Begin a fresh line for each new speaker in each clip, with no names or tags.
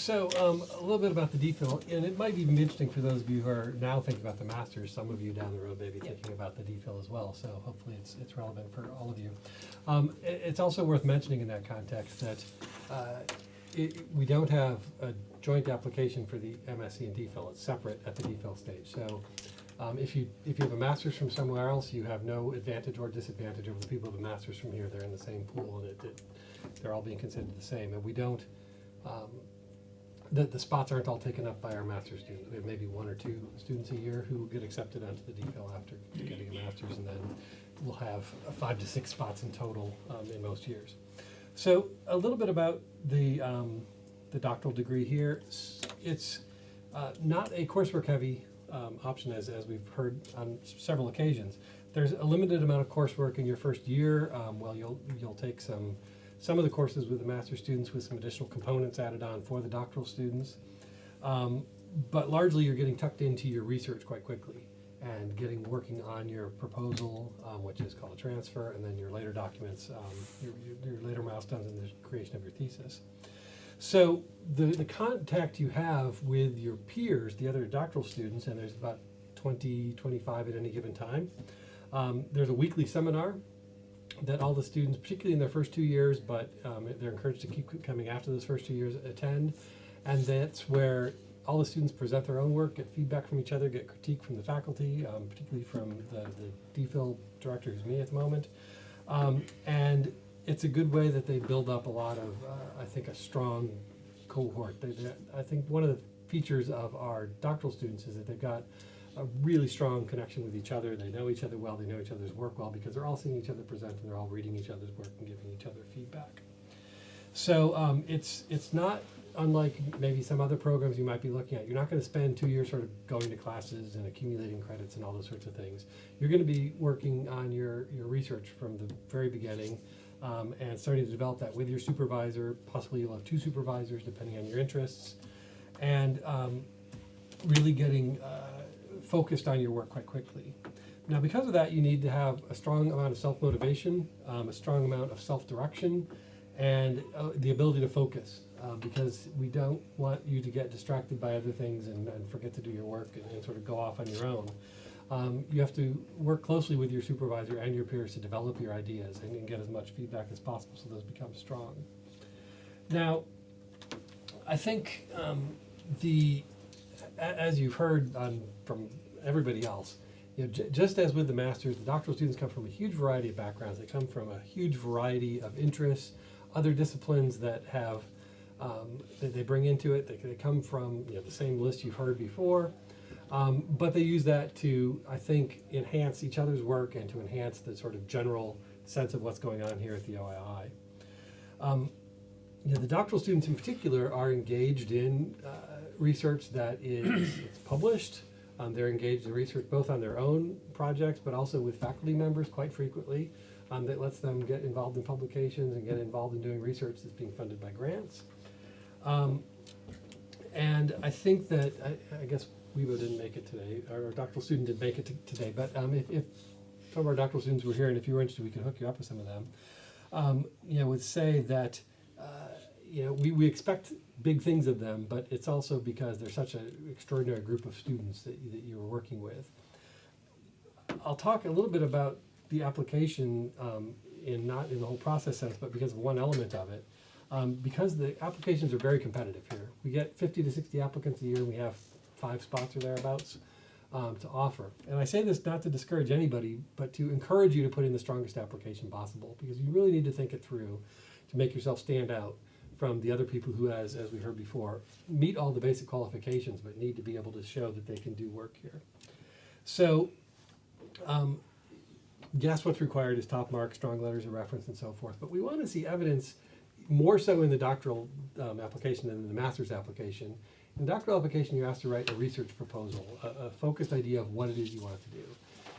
So a little bit about the DPhil, and it might even be interesting for those of you who are now thinking about the masters. Some of you down the road may be thinking about the DPhil as well. So hopefully it's relevant for all of you. It's also worth mentioning in that context that we don't have a joint application for the MSc and DPhil. It's separate at the DPhil stage. So if you have a master's from somewhere else, you have no advantage or disadvantage over the people with a master's from here. They're in the same pool, and they're all being considered the same. And we don't. The spots aren't all taken up by our master's students. We have maybe 1 or 2 students a year who get accepted onto the DPhil after getting a master's, and then we'll have 5 to 6 spots in total in most years. So a little bit about the doctoral degree here. It's not a coursework-heavy option, as we've heard on several occasions. There's a limited amount of coursework in your first year. You'll take some of the courses with the master's students with some additional components added on for the doctoral students. But largely you're getting tucked into your research quite quickly and working on your proposal, which is called a transfer, and then your later documents, your later milestones in the creation of your thesis. So the contact you have with your peers, the other doctoral students, and there's about 20, 25 at any given time. There's a weekly seminar that all the students, particularly in their first 2 years, but they're encouraged to keep coming after those first 2 years, attend. And that's where all the students present their own work, get feedback from each other, get critique from the faculty, particularly from the DPhil director, who's me at the moment. And it's a good way that they build up a lot of, I think, a strong cohort. I think one of the features of our doctoral students is that they've got a really strong connection with each other. They know each other well, they know each other's work well, because they're all seeing each other present and they're all reading each other's work and giving each other feedback. So it's not unlike maybe some other programs you might be looking at. You're not going to spend 2 years sort of going to classes and accumulating credits and all those sorts of things. You're going to be working on your research from the very beginning and starting to develop that with your supervisor. Possibly you'll have 2 supervisors depending on your interests, and really getting focused on your work quite quickly. Now, because of that, you need to have a strong amount of self-motivation, a strong amount of self-direction, and the ability to focus, because we don't want you to get distracted by other things and forget to do your work and sort of go off on your own. You have to work closely with your supervisor and your peers to develop your ideas and get as much feedback as possible so those become strong. Now, I think as you've heard from everybody else, just as with the masters, the doctoral students come from a huge variety of backgrounds. They come from a huge variety of interests, other disciplines that have that they bring into it. They come from the same list you've heard before, but they use that to, I think, enhance each other's work and to enhance the sort of general sense of what's going on here at the OII. The doctoral students in particular are engaged in research that is published. They're engaged in research both on their own projects, but also with faculty members quite frequently. That lets them get involved in publications and get involved in doing research that's being funded by grants. And I think that, I guess WeBo didn't make it today, our doctoral student didn't make it today, but if some of our doctoral students were here, and if you were interested, we could hook you up with some of them, would say that we expect big things of them, but it's also because they're such an extraordinary group of students that you're working with. I'll talk a little bit about the application not in the whole process sense, but because of one element of it. Because the applications are very competitive here. We get 50 to 60 applicants a year, and we have 5 spots or thereabouts to offer. And I say this not to discourage anybody, but to encourage you to put in the strongest application possible, because you really need to think it through to make yourself stand out from the other people who, as we heard before, meet all the basic qualifications but need to be able to show that they can do work here. So yes, what's required is top marks, strong letters of reference, and so forth, but we want to see evidence more so in the doctoral application than in the master's application. In the doctoral application, you're asked to write a research proposal, a focused idea of what it is you want to do.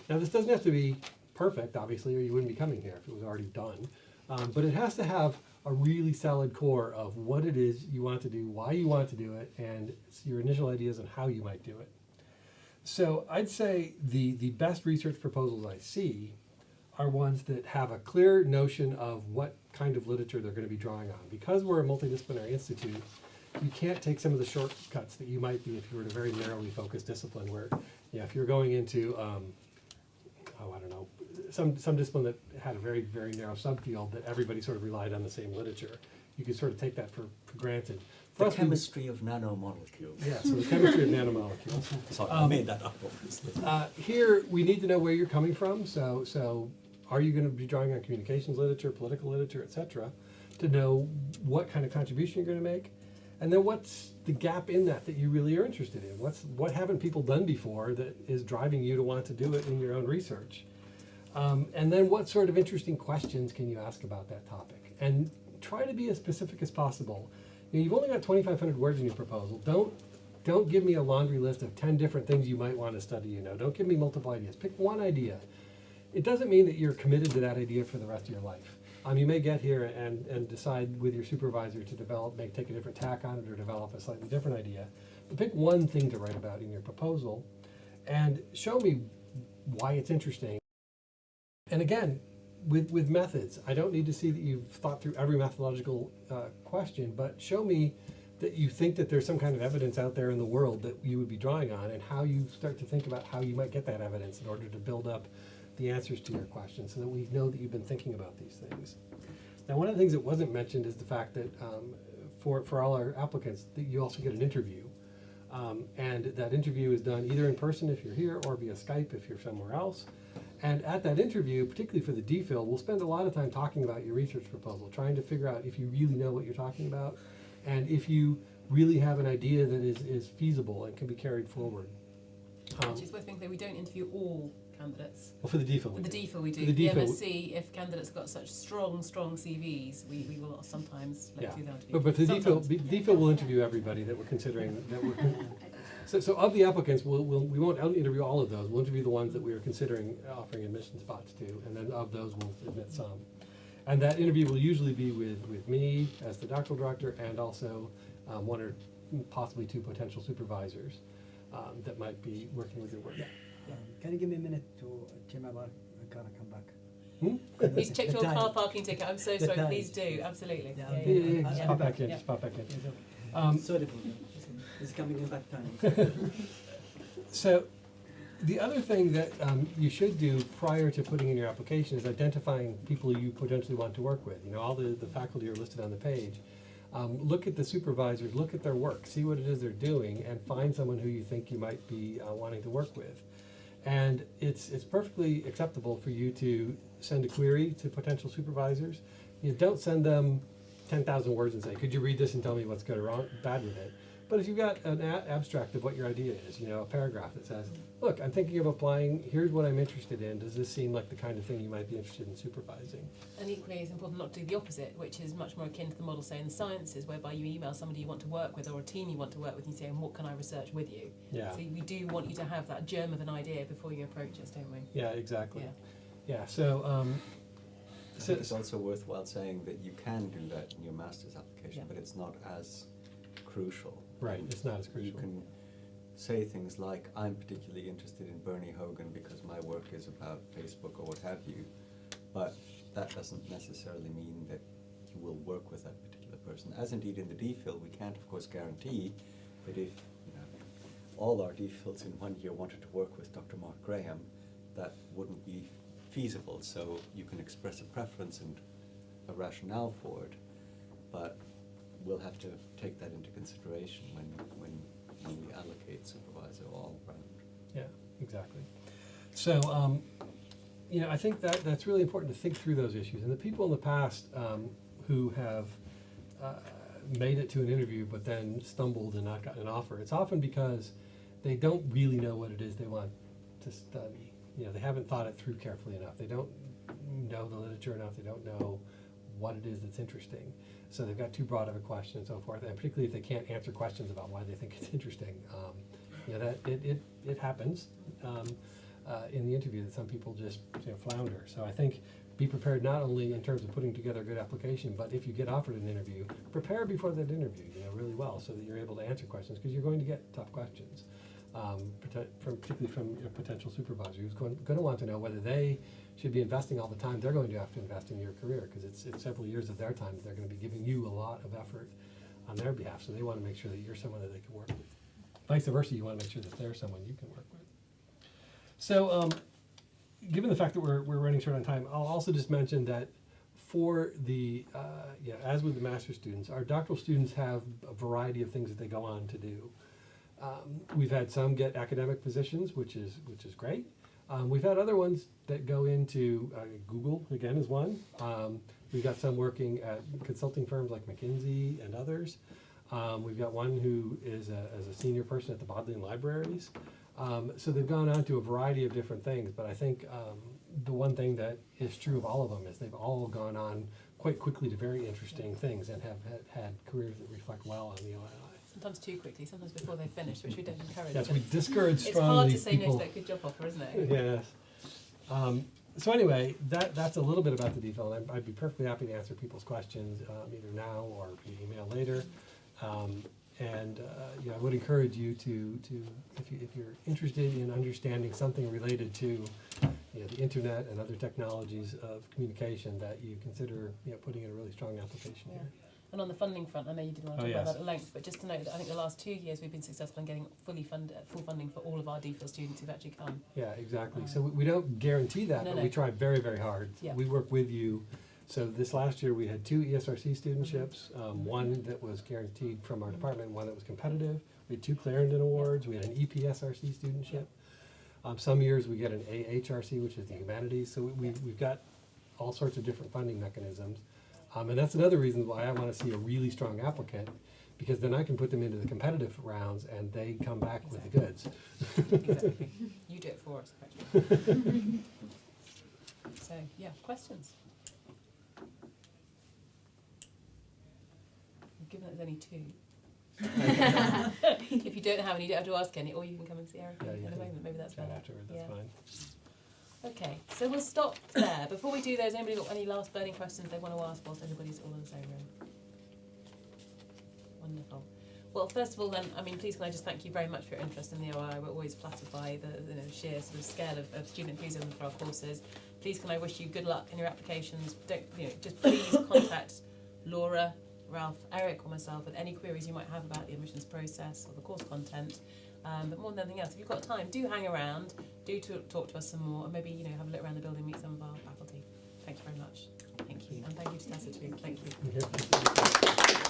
Now, this doesn't have to be perfect, obviously, or you wouldn't be coming here if it was already done, but it has to have a really solid core of what it is you want to do, why you want to do it, and your initial ideas on how you might do it. So I'd say the best research proposals I see are ones that have a clear notion of what kind of literature they're going to be drawing on. Because we're a multidisciplinary institute, you can't take some of the shortcuts that you might be if you were in a very narrowly focused discipline where, if you're going into, I don't know, some discipline that had a very, very narrow subfield that everybody sort of relied on the same literature, you could sort of take that for granted.
The chemistry of nanomolecules.
Yeah, so the chemistry of nanomolecules.
Sorry, I made that up, obviously.
Here, we need to know where you're coming from. So are you going to be drawing on communications literature, political literature, et cetera, to know what kind of contribution you're going to make? And then what's the gap in that you really are interested in? What haven't people done before that is driving you to want to do it in your own research? And then what sort of interesting questions can you ask about that topic? And try to be as specific as possible. You've only got 2,500 words in your proposal. Don't give me a laundry list of 10 different things you might want to study. Don't give me multiple ideas. Pick one idea. It doesn't mean that you're committed to that idea for the rest of your life. You may get here and decide with your supervisor to take a different tack on it or develop a slightly different idea. But pick one thing to write about in your proposal and show me why it's interesting. And again, with methods, I don't need to see that you've thought through every methodological question, but show me that you think that there's some kind of evidence out there in the world that you would be drawing on, and how you start to think about how you might get that evidence in order to build up the answers to your questions so that we know that you've been thinking about these things. Now, one of the things that wasn't mentioned is the fact that for all our applicants, that you also get an interview. And that interview is done either in person if you're here or via Skype if you're somewhere else. And at that interview, particularly for the DPhil, we'll spend a lot of time talking about your research proposal, trying to figure out if you really know what you're talking about, and if you really have an idea that is feasible and can be carried forward.
Which is worth thinking that we don't interview all candidates.
Well, for the DPhil,
For the DPhil we do.
For the
The
DPhil,
MSc, if candidates have got such strong CVs, we will sometimes let do the interview.
but for the
Sometimes.
DPhil will interview everybody that we're considering. So of the applicants, we won't interview all of those. We'll interview the ones that we are considering offering admission spots to, and then of those we'll admit some. And that interview will usually be with me as the doctoral director, and also one or possibly two potential supervisors that might be working with your work.
Can you give me a minute to Jim about I gotta come back.
He's checked your
time.
car parking ticket. I'm so
The
sorry.
time.
Please do. Absolutely.
Yeah,
Just
I'll
pop
be
back in.
Yeah.
Just pop back in.
Sorry for that. It's coming in back time.
So, the other thing that you should do prior to putting in your application is identifying people you potentially want to work with. All the faculty are listed on the page. Look at the supervisors, look at their work, see what it is they're doing, and find someone who you think you might be wanting to work with. And it's perfectly acceptable for you to send a query to potential supervisors. Don't send them 10,000 words and say, could you read this and tell me what's good or bad with it? But if you've got an abstract of what your idea is, a paragraph that says, look, I'm thinking of applying, here's what I'm interested in, does this seem like the kind of thing you might be interested in supervising?
And equally, it's important not to do the opposite, which is much more akin to the model, say, in the sciences, whereby you email somebody you want to work with or a team you want to work with and you say, what can I research with you?
Yeah.
So we do want you to have that germ of an idea before you approach us, don't we?
Yeah, exactly.
Yeah.
So,
I think it's also worthwhile saying that you can do that in your master's application, but it's not as crucial.
right, it's not as
You
crucial.
can say things like, I'm particularly interested in Bernie Hogan because my work is about Facebook or what have you, but that doesn't necessarily mean that you will work with that particular person. As indeed in the DPhil, we can't of course guarantee that if all our DPhils in 1 year wanted to work with Dr. Mark Graham, that wouldn't be feasible. So you can express a preference and a rationale for it, but we'll have to take that into consideration when we allocate supervisor all around.
Yeah, exactly. So, I think that's really important to think through those issues. And the people in the past who have made it to an interview but then stumbled and not gotten an offer, it's often because they don't really know what it is they want to study. They haven't thought it through carefully enough. They don't know the literature enough. They don't know what it is that's interesting. So they've got too broad of a question and so forth, and particularly if they can't answer questions about why they think it's interesting. That it happens in the interview that some people just flounder. So I think be prepared not only in terms of putting together a good application, but if you get offered an interview, prepare before that interview really well so that you're able to answer questions, because you're going to get tough questions, particularly from a potential supervisor who's going to want to know whether they should be investing all the time they're going to have to invest in your career, because it's several years of their time that they're going to be giving you a lot of effort on their behalf, so they want to make sure that you're someone that they can work with. Vice versa, you want to make sure that they're someone you can work with. So, given the fact that we're running short on time, I'll also just mention that for the, as with the master's students, our doctoral students have a variety of things that they go on to do. We've had some get academic positions, which is great. We've had other ones that go into Google, again, is one. We've got some working at consulting firms like McKinsey and others. We've got one who is as a senior person at the Bodleian Libraries. So they've gone on to a variety of different things, but I think the one thing that is true of all of them is they've all gone on quite quickly to very interesting things and have had careers that reflect well on the OII.
Sometimes too quickly, sometimes before they finish, which we don't encourage.
Yes,
but
we discourage
it's
strongly
hard to say no
people.
to that good job offer, isn't it?
Yes. So anyway, that's a little bit about the DPhil, and I'd be perfectly happy to answer people's questions either now or via email later. I would encourage you to if you're interested in understanding something related to the internet and other technologies of communication, that you consider putting in a really strong application here.
And on the funding front, I know you didn't want to
Oh,
talk about
yes.
that at length, but just to note that I think the last 2 years we've been successful in getting full funding for all of our DPhil students who've actually come.
Yeah, exactly. So we don't guarantee that,
No,
but
no.
we try very, very hard.
Yeah.
We work with you. So this last year we had 2 ESRC studentships, one that was guaranteed from our department, one that was competitive. We had 2 Clarendon Awards. We had an EPSRC studentship. Some years we get an AHRC, which is the humanities. So we've got all sorts of different funding mechanisms. And that's another reason why I want to see a really strong applicant, because then I can put them into the competitive rounds and they come back with the goods.
Exactly. You do it for us, effectively. So, yeah, questions? Given that there's only 2. If you don't have any, you don't have to ask any, or you can come and see Eric
Yeah,
in
you
a
can
moment. Maybe that's
Chat
better.
afterwards, that's
Yeah.
fine.
Okay, so we'll stop there. Before we do, there's anybody got any last burning questions they want to ask whilst everybody's all in the same room? Wonderful. Well, first of all, then, please can I just thank you very much for your interest in the OII. We're always flattered by the sheer sort of scale of student enthusiasm for our courses. Please can I wish you good luck in your applications. Just please contact Laura, Ralph, Eric, or myself with any queries you might have about the admissions process or the course content. But more than anything else, if you've got time, do hang around, do talk to us some more, and maybe have a look around the building, meet some of our faculty. Thank you very much. Thank you, and thank you to Tessa too. Thank you.
Okay.